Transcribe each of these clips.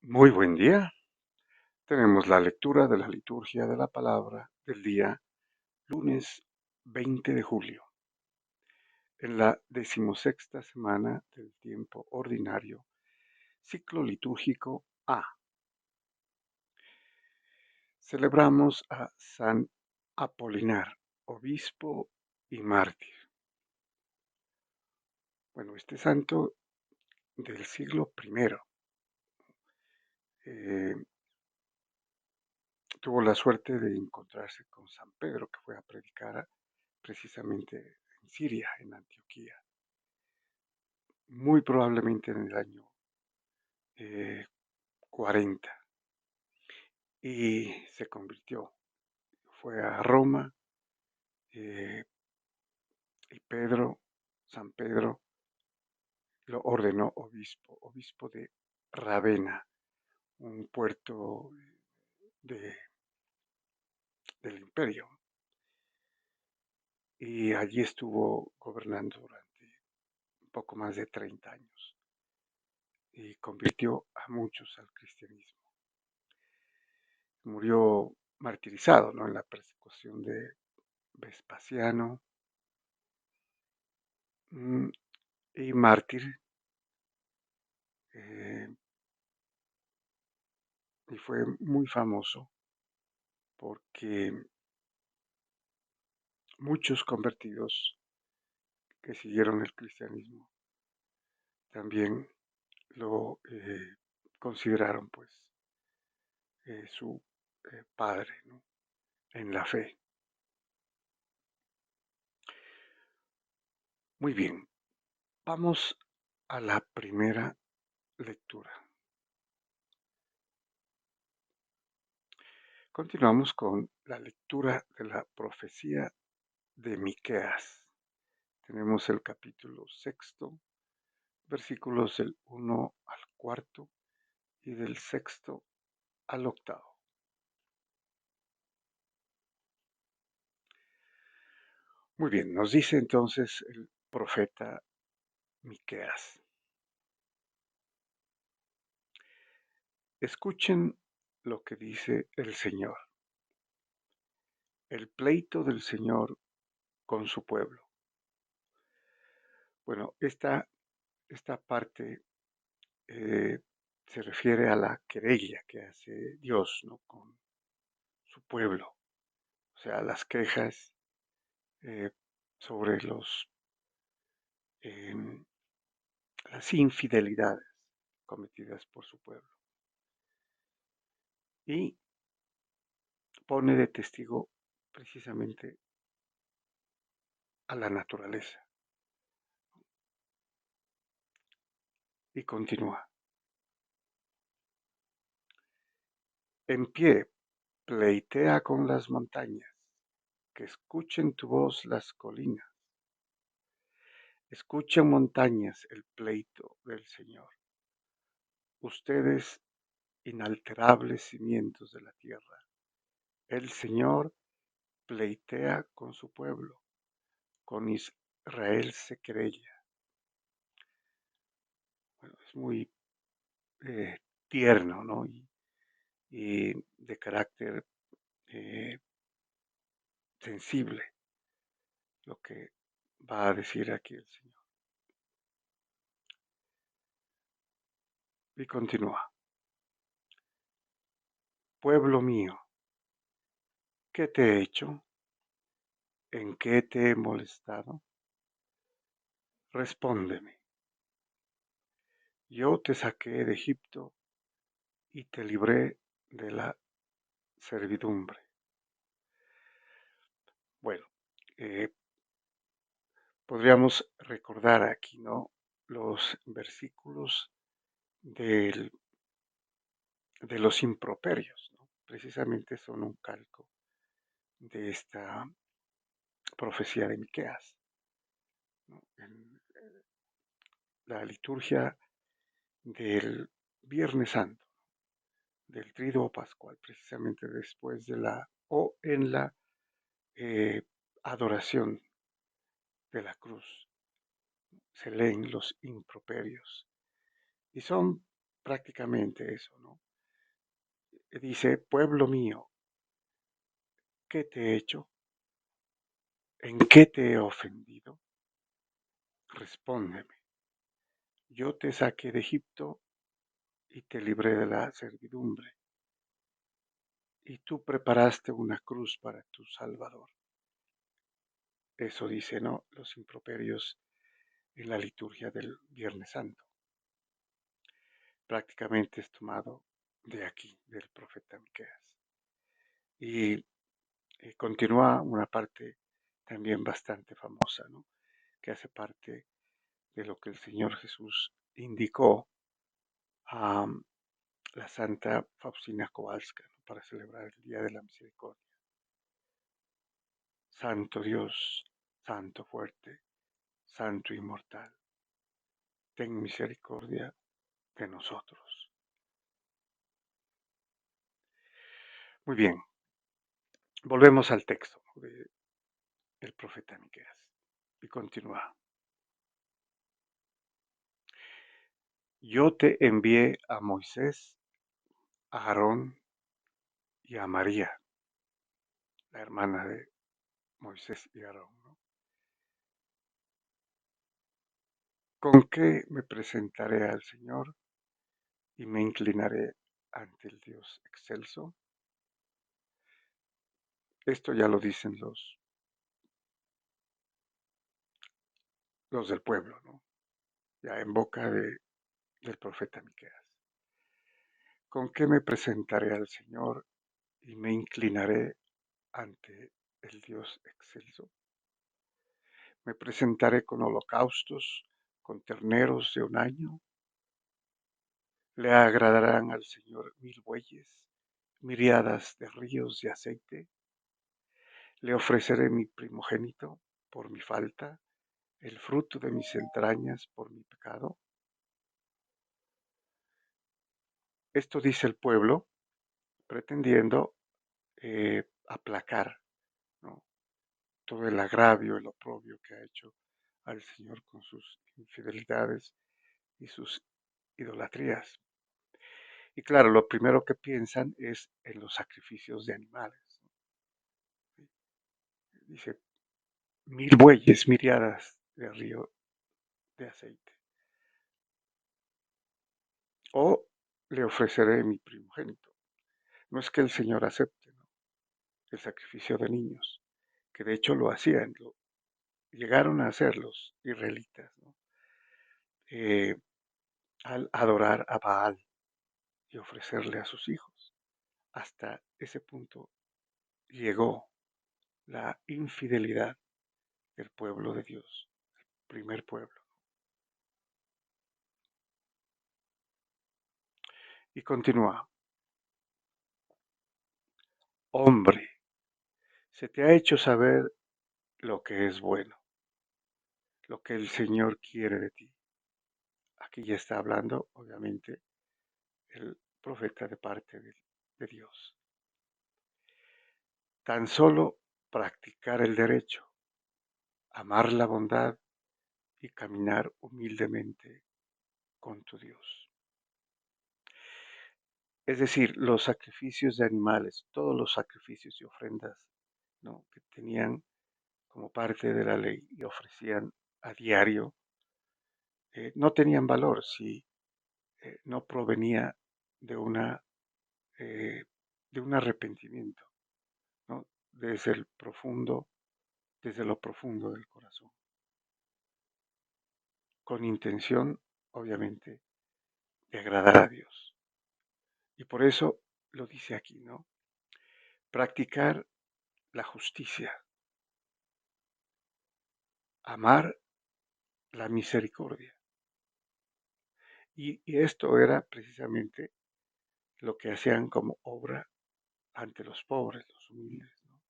Muy buen día. Tenemos la lectura de la liturgia de la palabra del día lunes 20 de julio, en la decimosexta semana del tiempo ordinario, ciclo litúrgico A. Celebramos a San Apolinar, obispo y mártir. Bueno, este santo del siglo primero eh, tuvo la suerte de encontrarse con San Pedro, que fue a predicar precisamente en Siria, en Antioquía, muy probablemente en el año eh, 40, y se convirtió. Fue a Roma y San Pedro, lo ordenó obispo, obispo de Ravenna, un puerto de- del imperio. Y allí estuvo gobernando durante un poco más de 30 años y convirtió a muchos al cristianismo. Murió martirizado, ¿no?, en la persecución de Vespasiano, mm, y mártir, eh, y fue muy famoso porque muchos convertidos que siguieron el cristianismo también lo consideraron pues su padre, ¿no?, en la fe. Muy bien, vamos a la primera lectura. Continuamos con la lectura de la profecía de Miqueas. Tenemos el capítulo sexto, versículos del 1 al 4 y del sexto al octavo. Muy bien, nos dice entonces el profeta Miqueas: escuchen lo que dice el Señor, el pleito del Señor con su pueblo. Bueno, esta parte eh, se refiere a la querella que hace Dios, ¿no?, con su pueblo, o sea, las quejas eh, sobre em, las infidelidades cometidas por su pueblo. Y pone de testigo precisamente a la naturaleza. Y continúa: en pie, pleitea con las montañas, que escuchen tu voz las colinas. Escuchen montañas el pleito del Señor, ustedes inalterables cimientos de la tierra. El Señor pleitea con su pueblo, con Israel se querella. Bueno, es muy eh, tierno, ¿no?, y de carácter eh, sensible lo que va a decir aquí el Señor. Y continúa: pueblo mío, ¿qué te he hecho? ¿En qué te he molestado? Respóndeme. Yo te saqué de Egipto y te libré de la servidumbre. Bueno, eh, podríamos recordar aquí, ¿no?, los versículos del- de los improperios, ¿no? Precisamente son un calco de esta profecía de Miqueas, ¿no? En la liturgia del Viernes Santo, del Triduo Pascual, precisamente después de o en la eh, adoración de la cruz, se leen los improperios y son prácticamente eso, ¿no? Dice, pueblo mío, ¿qué te he hecho? ¿En qué te he ofendido? Respóndeme. Yo te saqué de Egipto y te libré de la servidumbre, y tú preparaste una cruz para tu Salvador. Eso dice, ¿no? Los improperios en la liturgia del Viernes Santo. Prácticamente es tomado de aquí, del profeta Miqueas. Y continúa una parte también bastante famosa, ¿no? Que hace parte de lo que el Señor Jesús indicó a la Santa Faustina Kowalska, ¿no? Para celebrar el Día de la Misericordia. Santo Dios, Santo fuerte, Santo inmortal, ten misericordia de nosotros. Muy bien, volvemos al texto del profeta Miqueas y continúa. Yo te envié a Moisés, a Aarón y a María, la hermana de Moisés y Aarón, ¿no? ¿Con qué me presentaré al Señor y me inclinaré ante el Dios excelso? Esto ya lo dicen los del pueblo, ¿no? Ya en boca del profeta Miqueas. ¿Con qué me presentaré al Señor y me inclinaré ante el Dios excelso? Me presentaré con holocaustos, con terneros de un año. Le agradarán al Señor 1000 bueyes, miriadas de ríos de aceite. Le ofreceré mi primogénito por mi falta, el fruto de mis entrañas por mi pecado. Esto dice el pueblo, pretendiendo aplacar, ¿no? Todo el agravio, el oprobio que ha hecho al Señor con sus infidelidades y sus idolatrías. Y claro, lo primero que piensan es en los sacrificios de animales, ¿no? Dice, 1000 bueyes, miriadas de río de aceite. O le ofreceré mi primogénito. No es que el Señor acepte, ¿no? El sacrificio de niños, que de hecho lo hacían, llegaron a hacer los israelitas, ¿no? Eh, al adorar a Baal y ofrecerle a sus hijos. Hasta ese punto llegó la infidelidad del pueblo de Dios, el primer pueblo. Y continúa, hombre, se te ha hecho saber lo que es bueno, lo que el Señor quiere de ti. Aquí ya está hablando, obviamente, el profeta de parte de Dios. Tan solo practicar el derecho, amar la bondad y caminar humildemente con tu Dios. Es decir, los sacrificios de animales, todos los sacrificios y ofrendas, ¿no? Que tenían como parte de la ley y ofrecían a diario, no tenían valor si no provenía de eh, de un arrepentimiento, ¿no? Desde lo profundo del corazón, con intención, obviamente, de agradar a Dios. Y por eso lo dice aquí, ¿no? Practicar la justicia, amar la misericordia. Y esto era precisamente lo que hacían como obra ante los pobres, los humildes, ¿no?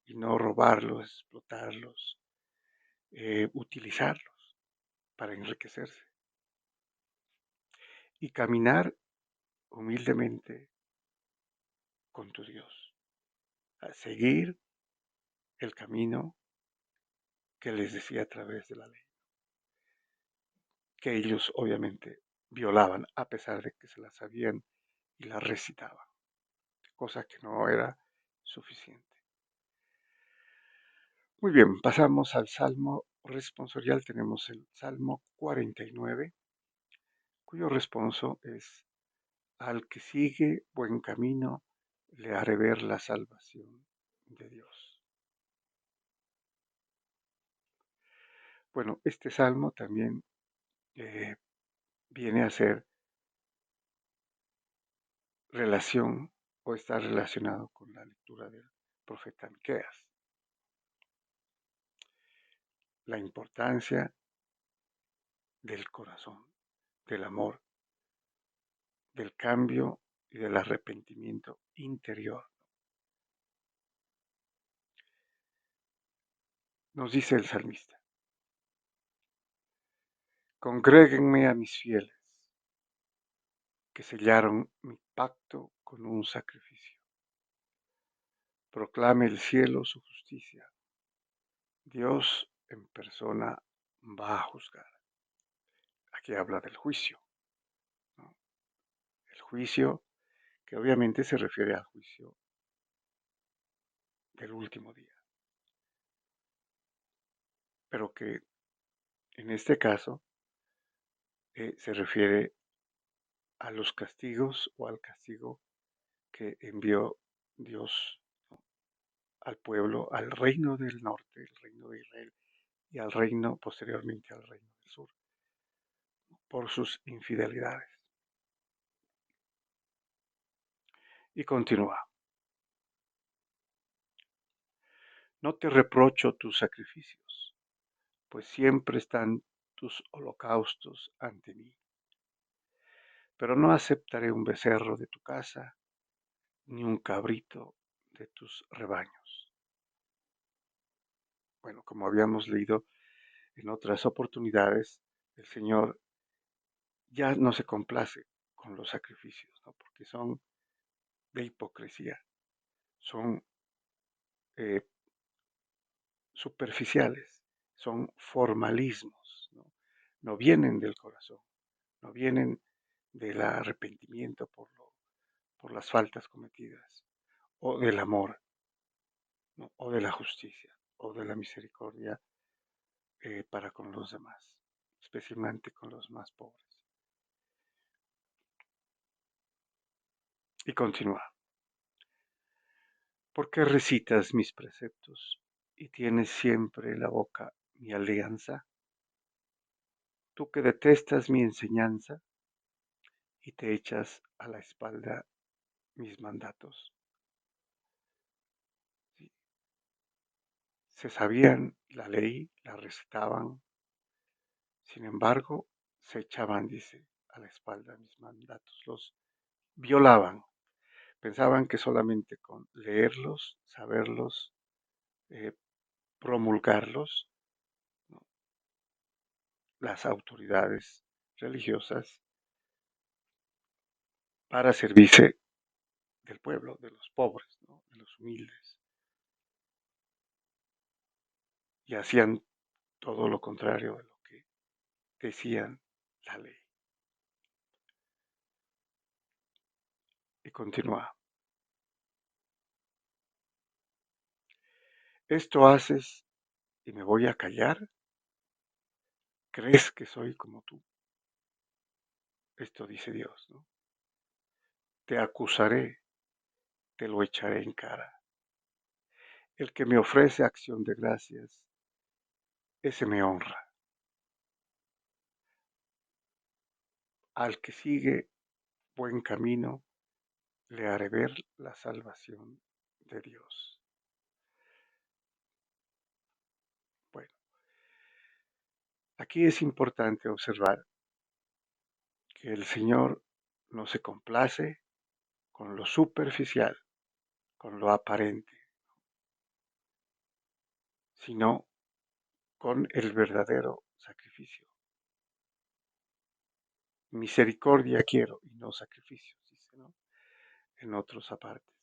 Y no robarlos, explotarlos, utilizarlos para enriquecerse. Y caminar humildemente con tu Dios, a seguir el camino que les decía a través de la ley, que ellos obviamente violaban a pesar de que se las sabían y las recitaban, cosa que no era suficiente. Muy bien, pasamos al Salmo responsorial. Tenemos el Salmo 49, cuyo responso es: al que sigue buen camino, le haré ver la salvación de Dios. Bueno, este salmo también eh, viene a ser relación o está relacionado con la lectura del profeta Miqueas. La importancia del corazón, del amor, del cambio y del arrepentimiento interior. Nos dice el salmista: congréguenme a mis fieles, que sellaron mi pacto con un sacrificio. Proclame el cielo su justicia. Dios en persona va a juzgar. Aquí habla del juicio, ¿no? El juicio que obviamente se refiere al juicio del último día, pero que en este caso se refiere a los castigos o al castigo que envió Dios, ¿no?, al pueblo, al reino del norte, el reino de Israel, y al reino posteriormente al reino del sur, por sus infidelidades. Y continúa: no te reprocho tus sacrificios, pues siempre están tus holocaustos ante mí. Pero no aceptaré un becerro de tu casa, ni un cabrito de tus rebaños. Bueno, como habíamos leído en otras oportunidades, el Señor ya no se complace con los sacrificios, ¿no?, porque son de hipocresía, son eh, superficiales, son formalismos, ¿no? No vienen del corazón, no vienen del arrepentimiento por las faltas cometidas, o del amor, ¿no?, o de la justicia, o de la misericordia para con los demás, especialmente con los más pobres. Y continúa: ¿por qué recitas mis preceptos y tienes siempre en la boca mi alianza? Tú que detestas mi enseñanza y te echas a la espalda mis mandatos. ¿Sí? Se sabían la ley, la recitaban, sin embargo, se echaban, dice, a la espalda mis mandatos, los violaban. Pensaban que solamente con leerlos, saberlos, eh, promulgarlos, ¿no?, las autoridades religiosas, para servirse del pueblo, de los pobres, ¿no?, de los humildes, y hacían todo lo contrario de lo que decían la ley. Y continúa: esto haces y me voy a callar. ¿Crees que soy como tú? Esto dice Dios, ¿no? Te acusaré, te lo echaré en cara. El que me ofrece acción de gracias, ese me honra. Al que sigue buen camino, le haré ver la salvación de Dios. Bueno, aquí es importante observar que el Señor no se complace con lo superficial, con lo aparente, sino con el verdadero sacrificio. Misericordia quiero y no sacrificios, dice, ¿no?, en otros apartes.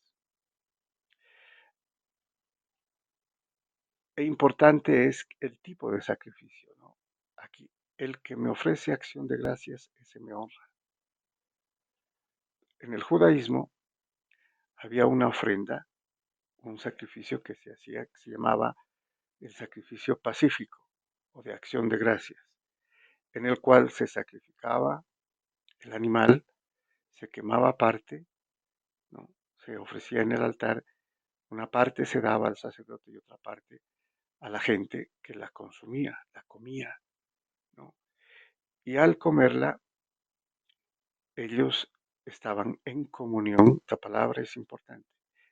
E importante es el tipo de sacrificio, ¿no?, aquí. el que me ofrece acción de gracias, ese me honra. En el judaísmo había una ofrenda, un sacrificio que se hacía, que se llamaba el sacrificio pacífico o de acción de gracias, en el cual se sacrificaba el animal, se quemaba parte, ¿no? Se ofrecía en el altar, una parte se daba al sacerdote y otra parte a la gente que la consumía, la comía, ¿no? Y al comerla, ellos estaban en comunión, esta palabra es importante,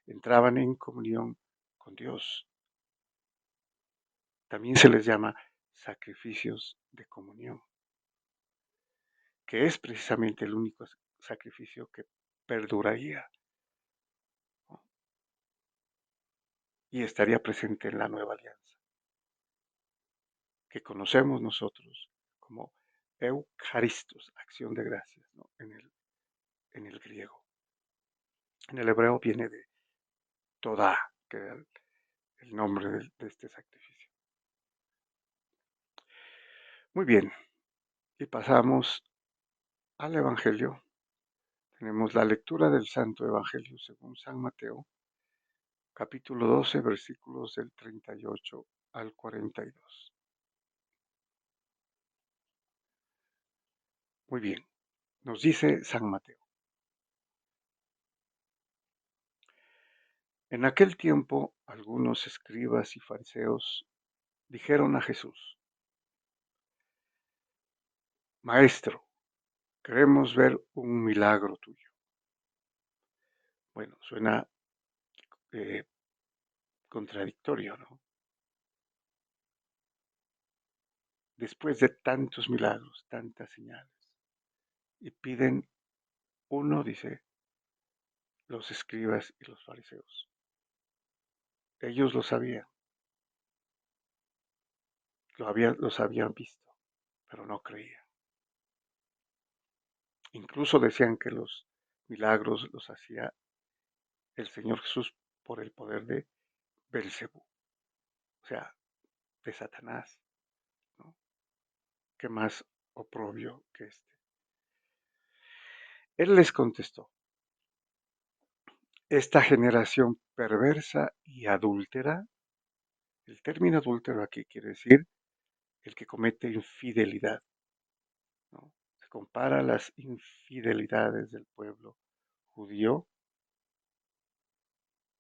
entraban en comunión con Dios. También se les llama sacrificios de comunión, que es precisamente el único sacrificio que perduraría, ¿no? Y estaría presente en la nueva alianza, que conocemos nosotros como Eucaristos, acción de gracias, ¿no? En el griego. En el hebreo viene de Todá, que era el nombre de este sacrificio. Muy bien, y pasamos al Evangelio. Tenemos la lectura del Santo Evangelio según San Mateo, capítulo 12, versículos del 38 al 42. Muy bien, nos dice San Mateo. En aquel tiempo, algunos escribas y fariseos dijeron a Jesús: Maestro, queremos ver un milagro tuyo. Bueno, suena eh, contradictorio, ¿no? Después de tantos milagros, tantas señales, y piden uno, dice, los escribas y los fariseos. Ellos lo sabían, los habían visto, pero no creían. Incluso decían que los milagros los hacía el Señor Jesús por el poder de Belcebú, o sea, de Satanás, ¿no? ¿Qué más oprobio que este? Él les contestó: esta generación perversa y adúltera, el término adúltero aquí quiere decir el que comete infidelidad, ¿no? Se compara las infidelidades del pueblo judío,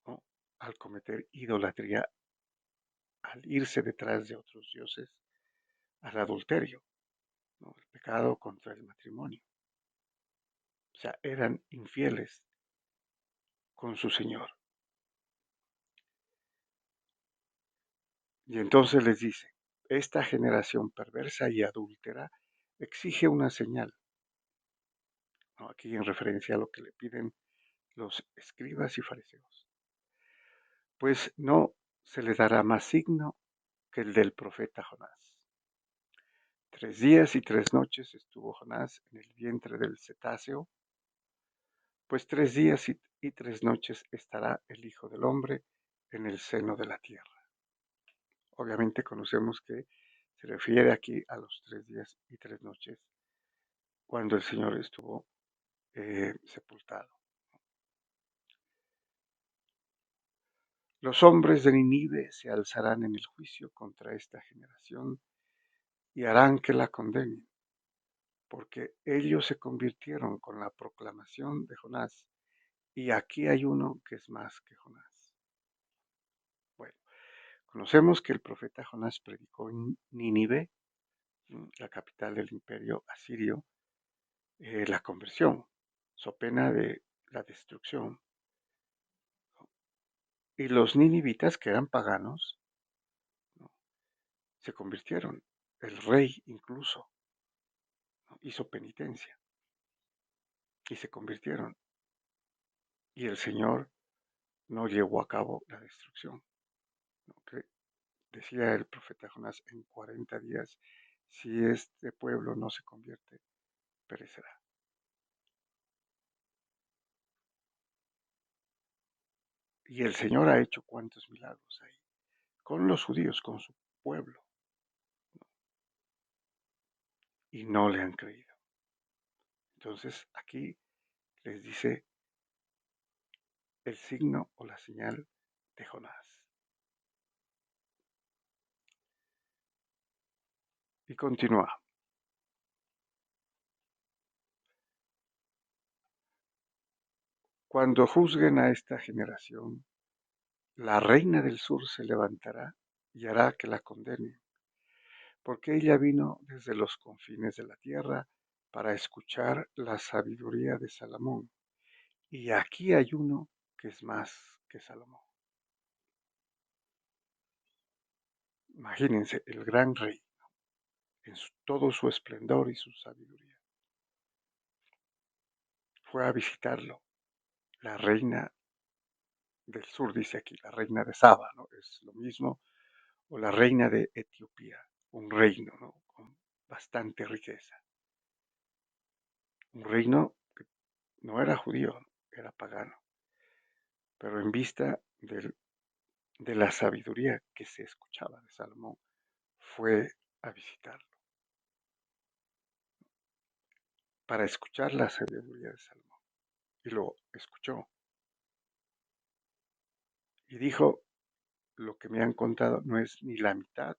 ¿no? Al cometer idolatría, al irse detrás de otros dioses, al adulterio, ¿no? El pecado contra el matrimonio. O sea, eran infieles con su Señor. Y entonces les dice: esta generación perversa y adúltera exige una señal, ¿no? Aquí en referencia a lo que le piden los escribas y fariseos. Pues no se le dará más signo que el del profeta Jonás. 3 días y 3 noches estuvo Jonás en el vientre del cetáceo, pues 3 días y 3 noches estará el Hijo del Hombre en el seno de la tierra. Obviamente conocemos que se refiere aquí a los 3 días y 3 noches cuando el Señor estuvo sepultado. Los hombres de Nínive se alzarán en el juicio contra esta generación y harán que la condenen, porque ellos se convirtieron con la proclamación de Jonás, y aquí hay uno que es más que Jonás. Bueno, conocemos que el profeta Jonás predicó en Nínive, la capital del imperio asirio, la conversión, so pena de la destrucción. Y los ninivitas, que eran paganos, ¿no? Se convirtieron. El rey incluso, ¿no? Hizo penitencia y se convirtieron. Y el Señor no llevó a cabo la destrucción, ¿no? Que decía el profeta Jonás: en 40 días, si este pueblo no se convierte, perecerá. Y el Señor ha hecho cuantos milagros ahí, con los judíos, con su pueblo. y no le han creído. Entonces aquí les dice el signo o la señal de Jonás. Y continúa. Cuando juzguen a esta generación, la reina del sur se levantará y hará que la condenen, porque ella vino desde los confines de la tierra para escuchar la sabiduría de Salomón. Y aquí hay uno que es más que Salomón. Imagínense, el gran rey, en todo su esplendor y su sabiduría, fue a visitarlo. La reina del sur, dice aquí, la reina de Saba, ¿no? Es lo mismo, o la reina de Etiopía, un reino, ¿no? Con bastante riqueza. Un reino que no era judío, era pagano, pero en vista de la sabiduría que se escuchaba de Salomón, fue a visitarlo para escuchar la sabiduría de Salomón. Y lo escuchó y dijo, lo que me han contado no es ni la mitad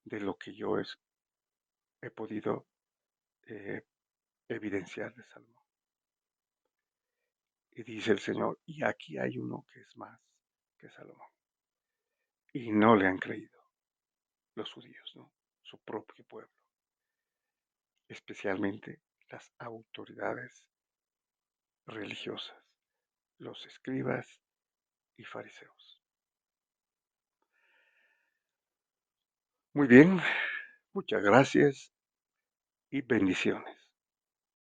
de lo que yo he podido eh, evidenciar de Salomón. Y dice el Señor, y aquí hay uno que es más que Salomón. Y no le han creído los judíos, ¿no? Su propio pueblo, especialmente las autoridades religiosas, los escribas y fariseos. Muy bien, muchas gracias y bendiciones.